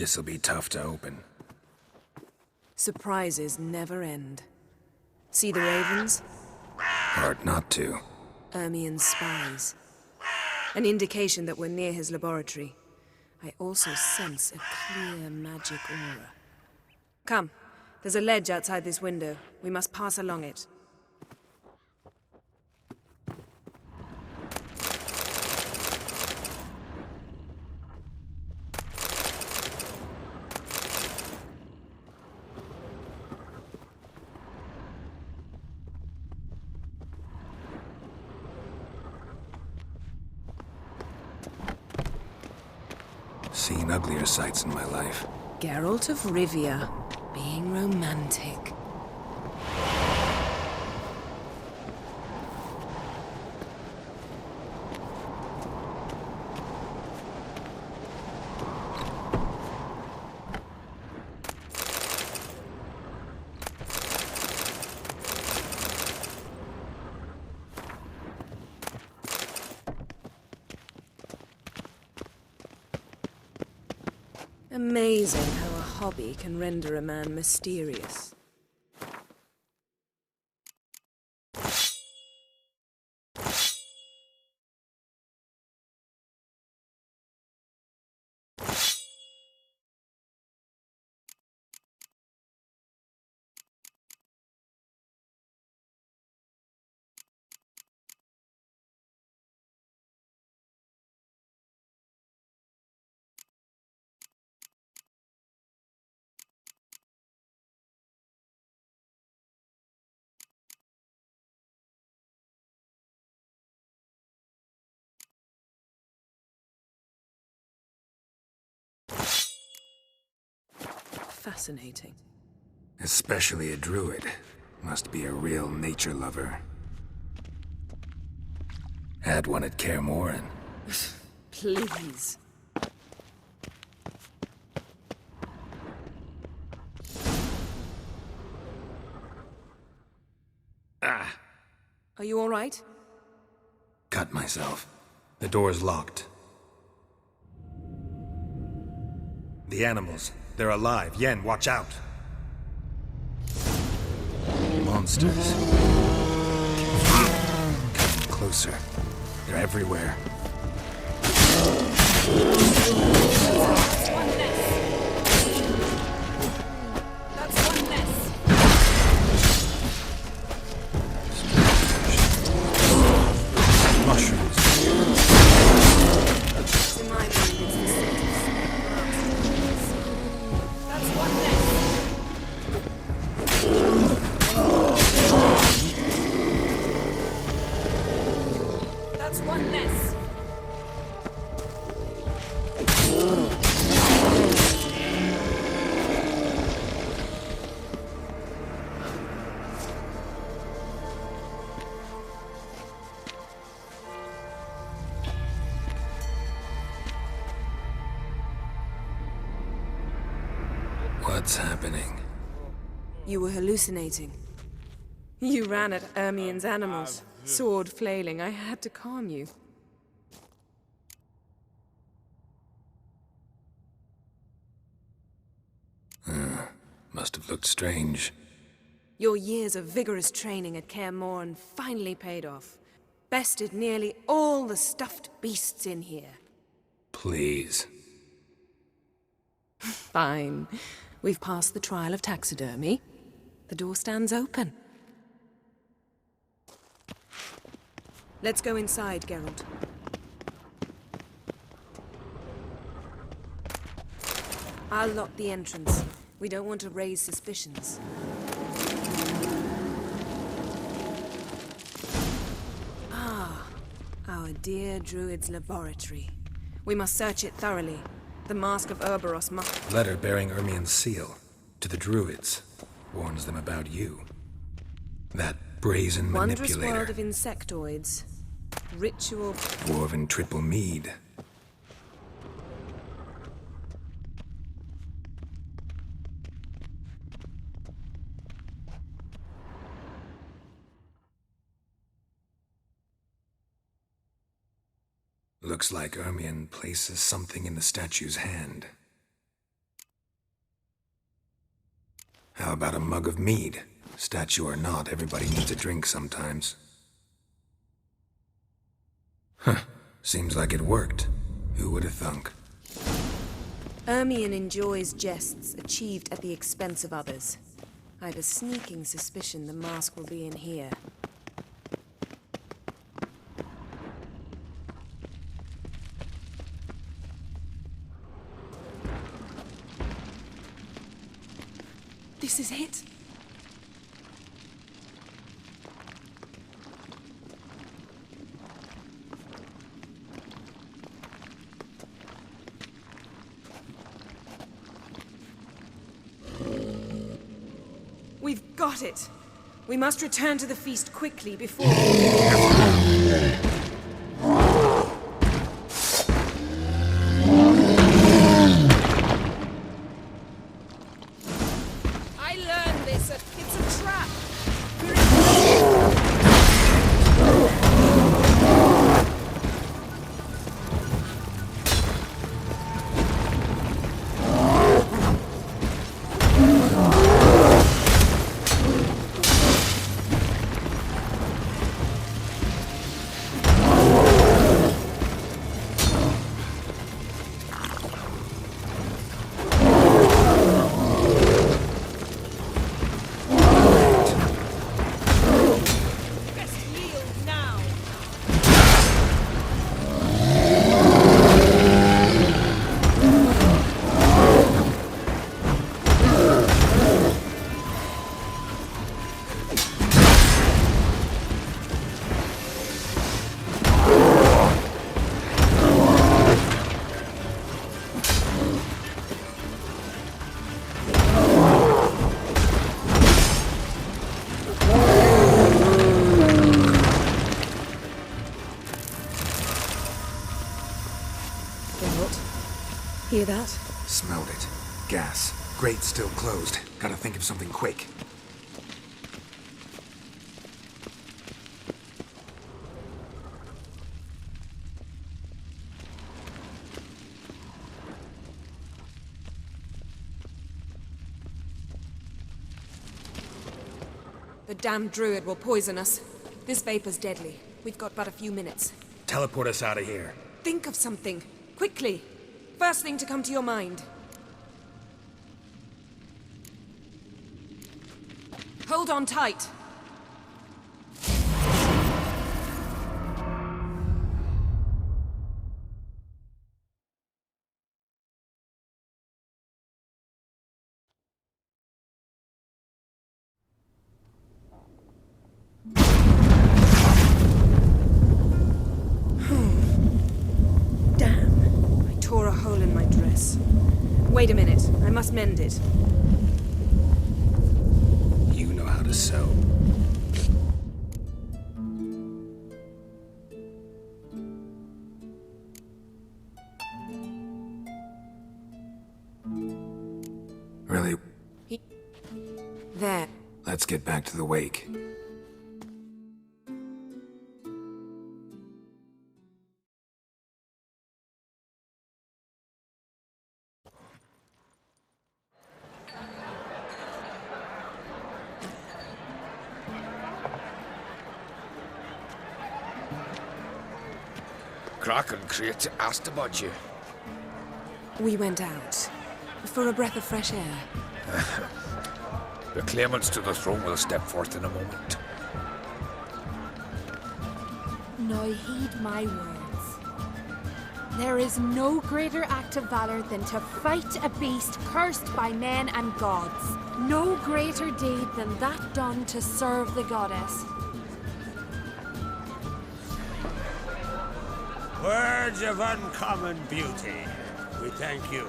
This'll be tough to open. Surprises never end. See the ravens? Hard not to. Ermien's spies. An indication that we're near his laboratory. I also sense a clear magic aura. Come, there's a ledge outside this window. We must pass along it. Seen uglier sights in my life. Geralt of Rivia, being romantic. Amazing how a hobby can render a man mysterious. Fascinating. Especially a druid. Must be a real nature lover. Had one at Kaer Morhen. Please. Ah! Are you all right? Cut myself. The door's locked. The animals. They're alive. Yen, watch out! Monsters. Coming closer. They're everywhere. That's one less. Mushrooms. To my mind, it's the same. That's one less. That's one less. What's happening? You were hallucinating. You ran at Ermien's animals, sword flailing. I had to calm you. Must have looked strange. Your years of vigorous training at Kaer Morhen finally paid off. Bested nearly all the stuffed beasts in here. Please. Fine. We've passed the trial of taxidermy. The door stands open. Let's go inside, Geralt. I'll lock the entrance. We don't want to raise suspicions. Ah, our dear druid's laboratory. We must search it thoroughly. The Mask of Ouroboros must... Letter bearing Ermien's seal. To the druids. Warns them about you. That brazen Wondrous manipulator. world of insectoids. Ritual... Dwarven triple mead. Looks like Ermien places something in the statue's hand. How about a mug of mead? Statue or not, everybody needs a drink sometimes. Huh. Seems like it worked. Who would have thunk? Ermion enjoys jests achieved at the expense of others. I have a sneaking suspicion the mask will be in here. This is it. We've got it. We must return to the feast quickly before... I learned this. It's a trap. Hear that? Smelled it. Gas. Grate still closed. Gotta think of something quick. The damned druid will poison us. This vapor's deadly. We've got but a few minutes. Teleport us out of here. Think of something. Quickly. First thing to come to your mind. Hold on tight. Wait a minute. I must mend it. You know how to sew. Really? There. Let's get back to the wake. Kraken Crate asked about you. We went out. For a breath of fresh air. The claimants to the throne will step forth in a moment. Now heed my words. There is no greater act of valor than to fight a beast cursed by men and gods. No greater deed than that done to serve the goddess. Words of uncommon beauty. We thank you,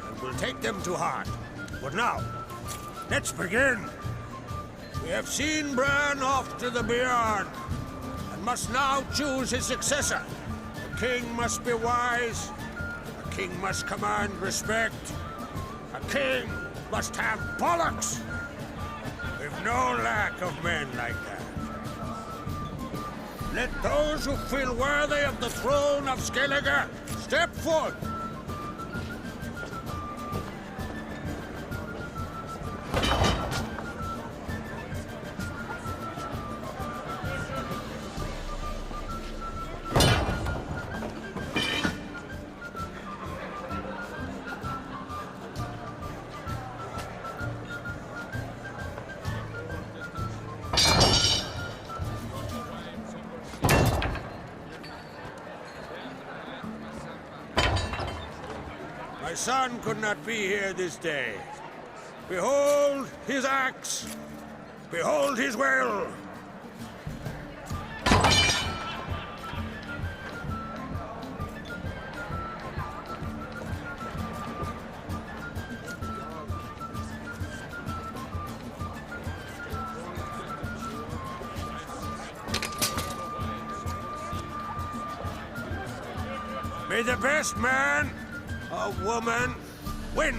and we'll take them to heart. But now, let's begin. We have seen Bran off to the beyond, and must now choose his successor. A king must be wise, a king must command respect, a king must have bollocks. We've no lack of men like that. Let those who feel worthy of the throne of Skellige step forth. My son could not be here this day. Behold his axe! Behold his will! May the best man or woman win!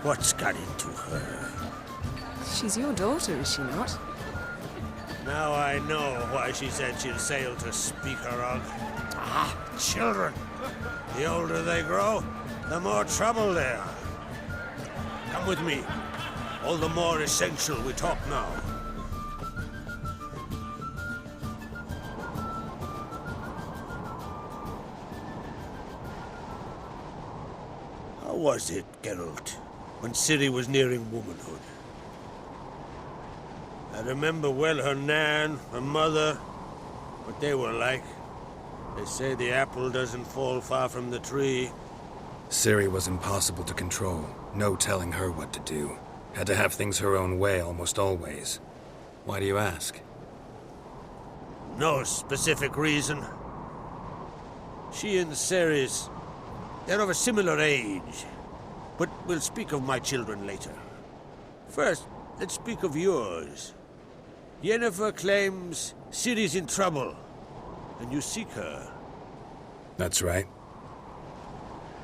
What's got into her? She's your daughter, is she not? Now I know why she said she'll sail to speak her of. Ah, children. The older they grow, the more trouble they are. Come with me. All the more essential we talk now. How was it, Geralt, when Ciri was nearing womanhood? I remember well her nan, her mother, what they were like. They say the apple doesn't fall far from the tree. Ciri was impossible to control. No telling her what to do. Had to have things her own way almost always. Why do you ask? No specific reason. She and Ceres, they're of a similar age. But we'll speak of my children later. First, let's speak of yours. Yennefer claims Ciri's in trouble, and you seek her. That's right.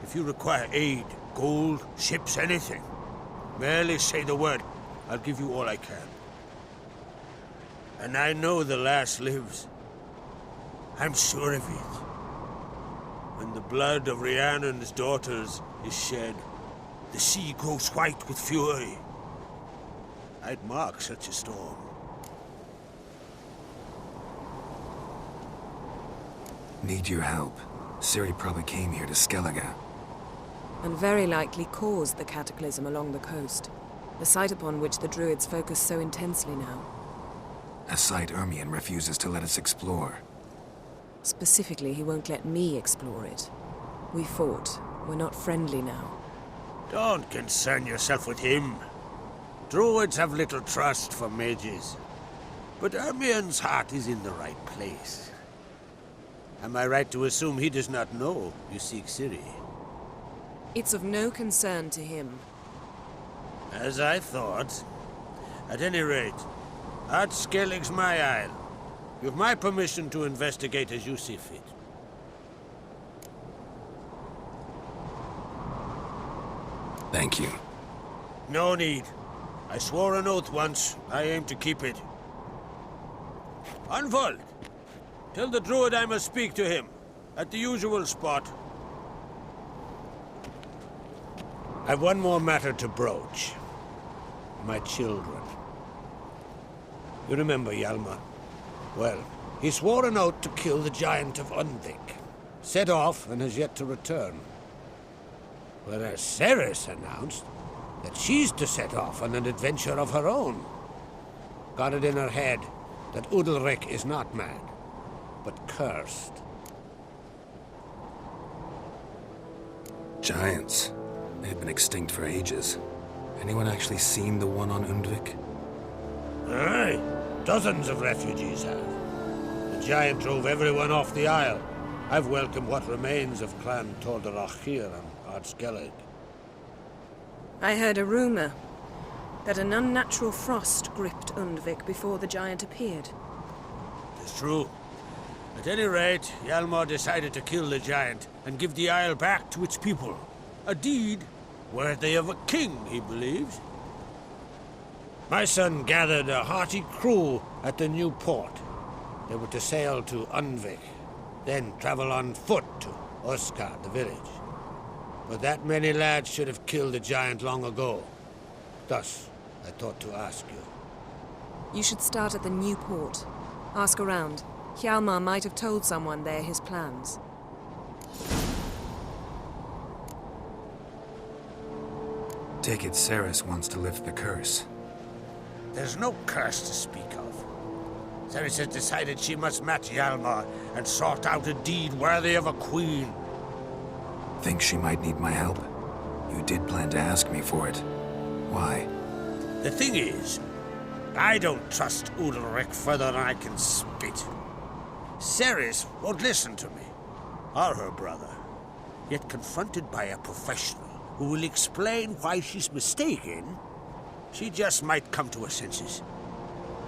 If you require aid, gold, ships, anything, merely say the word. I'll give you all I can. And I know the lass lives. I'm sure of it. When the blood of Rhiannon's daughters is shed, the sea grows white with fury. I'd mark such a storm. Need your help. Ciri probably came here to Skellige. And very likely caused the cataclysm along the coast. A site upon which the Druids focus so intensely now. A site Ermion refuses to let us explore. Specifically, he won't let me explore it. We fought. We're not friendly now. Don't concern yourself with him. Druids have little trust for mages. But Ermion's heart is in the right place. Am I right to assume he does not know you seek Ciri? It's of no concern to him. As I thought. At any rate, Art Skellig's my isle. You've my permission to investigate as you see fit. Thank you. No need. I swore an oath once. I aim to keep it. Unfold! Tell the druid I must speak to him. At the usual spot. I've one more matter to broach. My children. You remember Hjalmar? Well, he swore an oath to kill the giant of Undvik. Set off and has yet to return. Whereas Ceres announced that she's to set off on an adventure of her own. Got it in her head that Udalric is not mad, but cursed. Giants. They've been extinct for ages. Anyone actually seen the one on Undvik? Aye, dozens of refugees have. The giant drove everyone off the isle. I've welcomed what remains of Clan Tordarach here on Ard Skellig. I heard a rumor that an unnatural frost gripped Undvik before the giant appeared. It's true. At any rate, Hjalmar decided to kill the giant and give the isle back to its people. A deed worthy of a king, he believes. My son gathered a hearty crew at the new port. They were to sail to Undvik, then travel on foot to Oscar, the village. But that many lads should have killed the giant long ago. Thus, I thought to ask you. You should start at the new port. Ask around. Hjalmar might have told someone there his plans. Take it Ceres wants to lift the curse. There's no curse to speak of. Ceres has decided she must match Hjalmar and sort out a deed worthy of a queen. Think she might need my help? You did plan to ask me for it. Why? The thing is, I don't trust Ulrich further than I can spit. Ceres won't listen to me, or her brother. Yet confronted by a professional who will explain why she's mistaken, she just might come to her senses.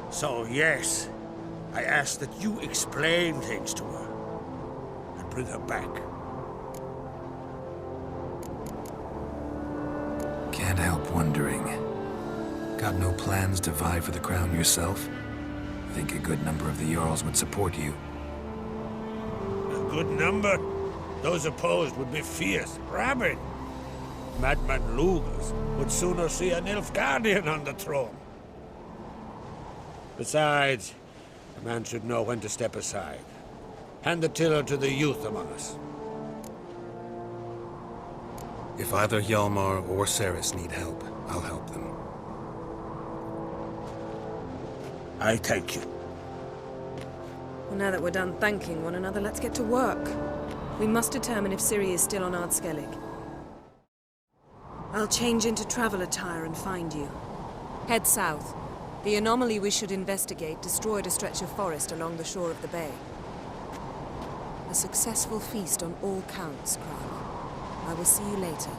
So yes, I ask that you explain things to her and bring her back. Can't help wondering. Got no plans to vie for the crown yourself? Think a good number of the Jarls would support you. A good number? Those opposed would be fierce, rabid. Madman Lugas would sooner see an Nilfgaardian on the throne. Besides, a man should know when to step aside. Hand the tiller to the youth among us. If either Hjalmar or Ceres need help, I'll help them. I thank you. Well, now that we're done thanking one another, let's get to work. We must determine if Ciri is still on Ardskellig. I'll change into travel attire and find you. Head south. The anomaly we should investigate destroyed a stretch of forest along the shore of the bay. A successful feast on all counts, Krag. I will see you later.